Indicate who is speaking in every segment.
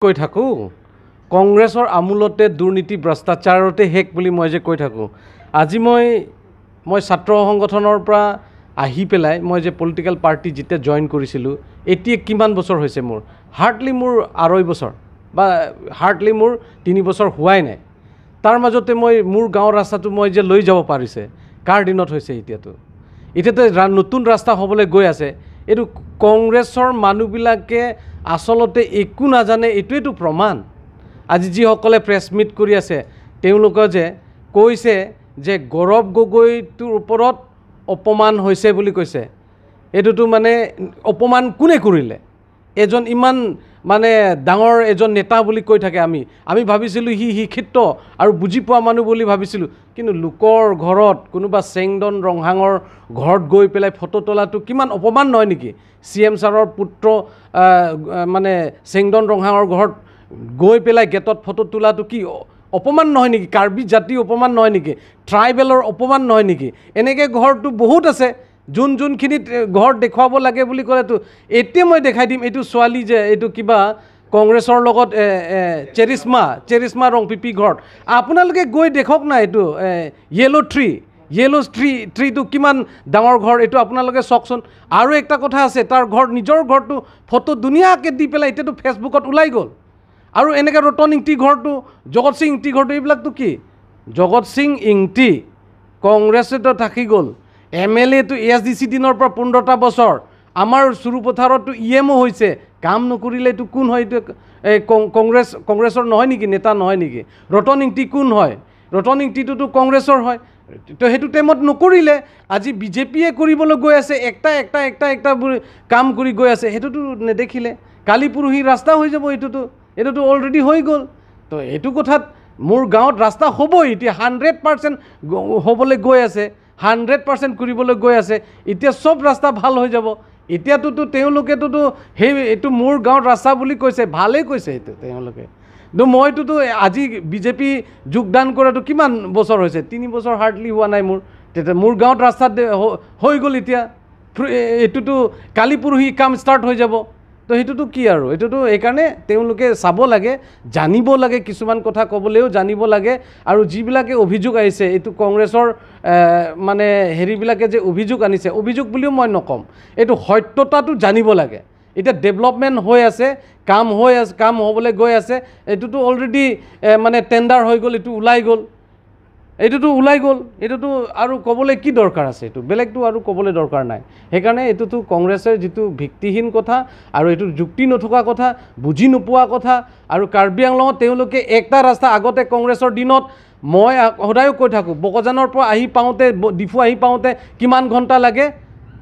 Speaker 1: কৈ থাকোঁ কংগ্ৰেছৰ আমোলতে দুৰ্নীতি ভ্ৰষ্টাচাৰতে শেষ বুলি মই যে কৈ থাকোঁ আজি মই ছাত্ৰ সংগঠনৰ পৰা আহি পেলাই মই যে পলিটিকেল পাৰ্টি যেতিয়া জইন কৰিছিলোঁ এতিয়া কিমান বছৰ হৈছে মোৰ হাৰ্ডলি মোৰ 2.5 বছৰ বা হাৰ্ডলি মোৰ 3 বছৰ হোৱাই নাই তাৰ মাজতে মই মোৰ গাঁৱৰ ৰাস্তাটো মই যে লৈ যাব পাৰিছে কাৰ দিনত হৈছে এতিয়াতো নতুন ৰাস্তা হ'বলৈ গৈ আছে এইটো কংগ্ৰেছৰ মানুহবিলাকে আসলতে একো নাজানে এইটোৱেতো প্ৰমাণ আজি যিসকলে প্ৰেছ মিট কৰি আছে তেওঁলোকে যে কৈছে যে গৌৰৱ গগৈটোৰ ওপৰত অপমান হৈছে বুলি কৈছে এইটোতো মানে অপমান কোনে কৰিলে এজন ইমান মানে ডাঙৰ এজন নেতা বুলি কৈ থাকে আমি ভাবিছিলোঁ শিক্ষিত আৰু বুজি পোৱা মানুহ বুলি ভাবিছিলোঁ কিন্তু লোকৰ ঘৰত কোনোবা চেংদন ৰংহাঙৰ ঘৰত গৈ পেলাই ফটো তোলাটো কিমান অপমান নহয় নেকি CM ছাৰৰ পুত্ৰ মানে চেংদন ৰংহাঙৰ ঘৰত গৈ পেলাই গেটত ফটো তোলাটো কি অপমান নহয় নেকি কাৰ্বি জাতি অপমান নহয় নেকি ট্ৰাইবেলৰ অপমান নহয় নেকি এনেকৈ ঘৰটো বহুত আছে যোনখিনিত ঘৰ দেখুৱাব লাগে বুলি ক'লেতো এতিয়া মই দেখাই দিম এইটো ছোৱালী যে এইটো কিবা কংগ্ৰেছৰ লগত চেৰিছমা ৰং পিপি ঘৰত আপোনালোকে গৈ দেখক না এইটো য়েলো ট্ৰীটো কিমান ডাঙৰ ঘৰ এইটো আপোনালোকে চাওকচোন আৰু একটা কথা আছে তাৰ ঘৰ নিজৰ ঘৰটো ফটো ধুনীয়াকৈ দি পেলাই এতিয়াতো ফেচবুকত ওলাই গ'ল আৰু এনেকৈ ৰতন ইংতি ঘৰটো জগত সিং ইংতি ঘৰটো এইবিলাকতো কি জগত সিং ইংতি কংগ্ৰেছেতো থাকি গ'ল MLA তো ASDC দিনৰ পৰা 15টা বছৰ আমাৰ সুৰুপথাৰতো EMO হৈছে কাম নকৰিলে এইটো কোন হয় এইটো কংগ্ৰেছৰ নহয় নেকি নেতা নহয় নেকি ৰতন ইংতি কোন হয় ৰতন ইংতিটোতো কংগ্ৰেছৰ হয় তো সেইটো টাইমত নকৰিলে আজি বিজেপিয়ে কৰিবলৈ গৈ আছে একটা কাম কৰি গৈ আছে সেইটোতো নেদেখিলে কালি পুৰহি ৰাস্তা হৈ যাব এইটোতো অলৰেডি হৈ গ'ল তো এইটো কথাত মোৰ গাঁৱত ৰাস্তা হ'বই এতিয়া 100% হ'বলৈ গৈ আছে 100% কৰিবলৈ গৈ আছে এতিয়া সব ৰাস্তা ভাল হৈ যাব এতিয়াতো তেওঁলোকেতো এইটো মোৰ গাঁৱত ৰাস্তা বুলি কৈছে ভালেই কৈছে এইটো তেওঁলোকে কিন্তু মইতো আজি বিজেপি যোগদান কৰাটো কিমান বছৰ হৈছে 3 বছৰ হাৰ্ডলি হোৱা নাই মোৰ গাঁৱত ৰাস্তা হৈ গ'ল এতিয়া এইটোতো কালি পুৰহি কাম ষ্টাৰ্ট হৈ যাব তো সেইটোতো কি আৰু এইটোতো এইকাৰণে তেওঁলোকে চাব লাগে জানিব লাগে কিছুমান কথা ক'বলৈও জানিব লাগে আৰু যিবিলাকে অভিযোগ আহিছে এইটো কংগ্ৰেছৰ মানে হেৰিবিলাকে যে অভিযোগ আনিছে অভিযোগ বুলিও মই নকম এইটো সত্যতাটো জানিব লাগে এতিয়া ডেভেলপমেণ্ট হৈ আছে কাম হ'বলৈ গৈ আছে এইটোতো অলৰেডি মানে টেণ্ডাৰ হৈ গ'ল এইটোতো ওলাই গ'ল এইটোতো আৰু ক'বলৈ কি দৰকাৰ আছে এইটো বেলেগটো আৰু ক'বলৈ দৰকাৰ নাই সেইকাৰণে এইটোতো কংগ্ৰেছৰ যিটো ভিত্তিহীন কথা আৰু এইটো যুক্তি নথকা কথা বুজি নোপোৱা কথা আৰু কাৰ্বি আংলঙত তেওঁলোকে একটা ৰাস্তা আগতে কংগ্ৰেছৰ দিনত মই সদায় কৈ থাকোঁ বকজানৰ পৰা আহি পাওঁতে ডিফু আহি পাওঁতে কিমান ঘণ্টা লাগে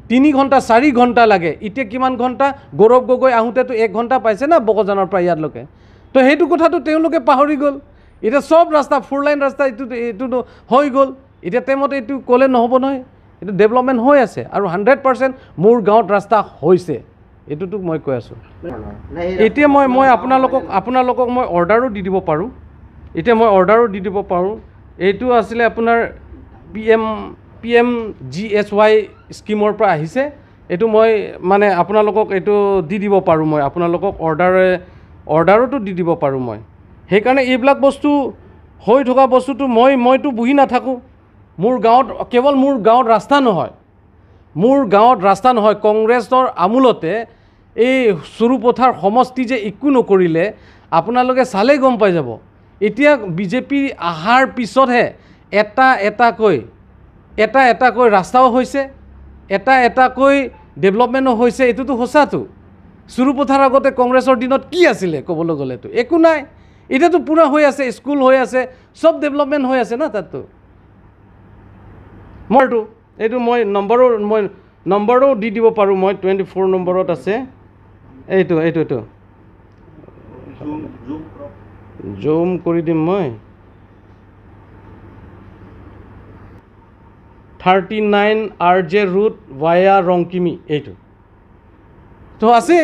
Speaker 1: 3 ঘণ্টা 4 ঘণ্টা লাগে এতিয়া কিমান ঘণ্টা গৌৰৱ গগৈ আহোঁতেতো 1 ঘণ্টা পাইছে না বকজানৰ পৰা ইয়ালৈকে তো সেইটো কথাটো তেওঁলোকে পাহৰি গ'ল এতিয়া সব ৰাস্তা 4 লাইন ৰাস্তা এইটো হৈ গ'ল এতিয়া টাইমত এইটো ক'লে নহ'ব নহয় এইটো ডেভেলপমেণ্ট হৈ আছে আৰু 100% মোৰ গাঁৱত ৰাস্তা হৈছে এইটোতো মই কৈ আছোঁ এতিয়া মই আপোনালোকক মই অৰ্ডাৰো দি দিব পাৰোঁ এইটো আছিলে আপোনাৰ PMGSY স্কিমৰ পৰা আহিছে এইটো মই মানে আপোনালোকক এইটো দি দিব পাৰোঁ মই আপোনালোকক অৰ্ডাৰোতো দি দিব পাৰোঁ মই সেইকাৰণে এইবিলাক বস্তু হৈ থকা বস্তুটো মইতো বহি নাথাকোঁ কেৱল মোৰ গাঁৱত ৰাস্তা নহয় কংগ্ৰেছৰ আমোলতে এই সুৰুপথাৰ সমষ্টি যে একো নকৰিলে আপোনালোকে চালেই গম পাই যাব এতিয়া বিজেপি আহাৰ পিছতহে এটাকৈ ৰাস্তাও হৈছে এটাকৈ ডেভেলপমেণ্টো হৈছে এইটোতো সঁচাটো সুৰুপথাৰ আগতে কংগ্ৰেছৰ দিনত কি আছিলে ক'বলৈ গ'লেতো একো নাই এতিয়াতো পুৰা হৈ আছে স্কুল হৈ আছে সব ডেভেলপমেণ্ট হৈ আছে না তাততো এইটো মই নম্বৰো দি দিব পাৰোঁ মই 24 নম্বৰত আছে এইটো জুম কৰি দিম মই 39 RJ ৰুট ভায়া ৰংকিমি এইটো তো আছে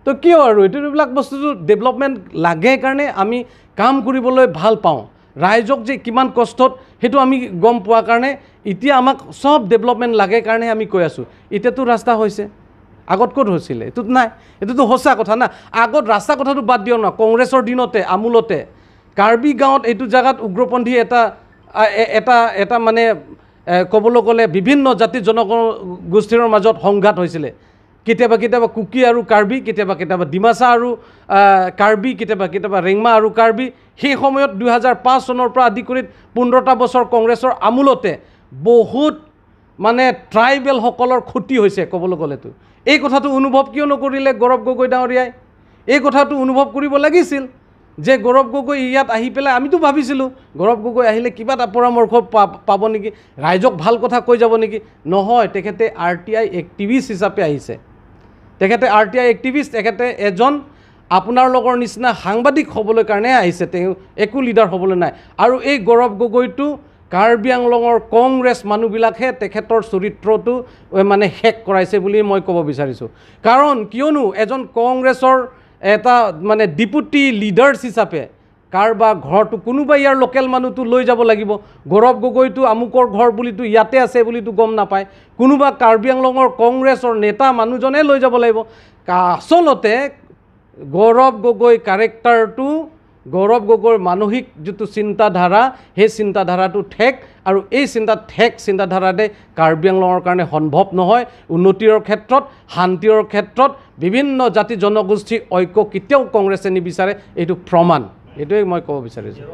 Speaker 1: তো কিয় আৰু এইবিলাক বস্তুটো ডেভেলপমেণ্ট লাগে কাৰণে আমি কাম কৰিবলৈ ভাল পাওঁ ৰাইজক যে কিমান কষ্টত সেইটো আমি গম পোৱাৰ কাৰণে এতিয়া আমাক সব ডেভেলপমেণ্ট লাগে কাৰণে আমি কৈ আছোঁ এতিয়াতো ৰাস্তা হৈছে আগত ক'ত হৈছিলে? এইটোত নাই, এইটোতো সঁচা কথা না। আগত ৰাস্তা কথাটো বাদ দিয়ক না, কংগ্ৰেছৰ দিনতে আমোলতে কাৰ্বি গাঁৱত এইটো জেগাত উগ্ৰপন্থী এটা মানে ক'বলৈ গ'লে বিভিন্ন জাতি জনগোষ্ঠীৰ মাজত সংঘাত হৈছিলে। কেতিয়াবা কেতিয়াবা কুকি আৰু কাৰ্বি, কেতিয়াবা কেতিয়াবা ডিমাচা আৰু কাৰ্বি, কেতিয়াবা কেতিয়াবা ৰেংমা আৰু কাৰ্বি। সেই সময়ত 2005 চনৰ পৰা আদি কৰি 15টা বছৰ কংগ্ৰেছৰ আমোলতে বহুত মানে ট্ৰাইবেলসকলৰ ক্ষতি হৈছে ক'বলৈ গ'লেতো। এই কথাটো অনুভৱ কিয় নকৰিলে গৌৰৱ গগৈ ডাঙৰীয়াই? এই কথাটো অনুভৱ কৰিব লাগিছিল যে গৌৰৱ গগৈ ইয়াত আহি পেলাই, আমিতো ভাবিছিলোঁ গৌৰৱ গগৈ আহিলে কিবা এটা পৰামৰ্শ পাব নেকি, ৰাইজক ভাল কথা কৈ যাব নেকি। নহয়, তেখেতে RTI এক্টিভিষ্ট হিচাপে আহিছে। তেখেতে RTI এক্টিভিষ্ট, তেখেতে এজন আপোনাৰ লগৰ নিচিনা সাংবাদিক হ'বলৈ কাৰণে আহিছে, তেওঁ একো লিডাৰ হ'বলৈ নাই। আৰু এই গৌৰৱ গগৈটো কাৰ্বি আংলঙৰ কংগ্ৰেছ মানুহবিলাকহে তেখেতৰ চৰিত্ৰটো মানে শেষ কৰাইছে বুলি মই ক'ব বিচাৰিছোঁ। কাৰণ কিয়নো এজন কংগ্ৰেছৰ এটা মানে ডিপুটি লিডাৰ্ছ হিচাপে কাৰোবাৰ ঘৰটো কোনোবা ইয়াৰ লোকেল মানুহটো লৈ যাব লাগিব। গৌৰৱ গগৈটো আমুকৰ ঘৰ বুলিতো ইয়াতে আছে বুলিতো গম নাপায়, কোনোবা কাৰ্বি আংলঙৰ কংগ্ৰেছৰ নেতা মানুহজনে লৈ যাব লাগিব। আচলতে গৌৰৱ গগৈ কেৰেক্টাৰটো, গৌৰৱ গগৈৰ মানসিক যিটো চিন্তাধাৰা, সেই চিন্তাধাৰাটো ঠেক, আৰু এই চিন্তাধাৰাতে কাৰ্বি আংলঙৰ কাৰণে সম্ভৱ নহয়। উন্নতিৰ ক্ষেত্ৰত, শান্তিৰ ক্ষেত্ৰত, বিভিন্ন জাতি জনগোষ্ঠীৰ ঐক্য কেতিয়াও কংগ্ৰেছে নিবিচাৰে, এইটো প্ৰমাণ। এইটোৱে মই ক'ব বিচাৰিছোঁ।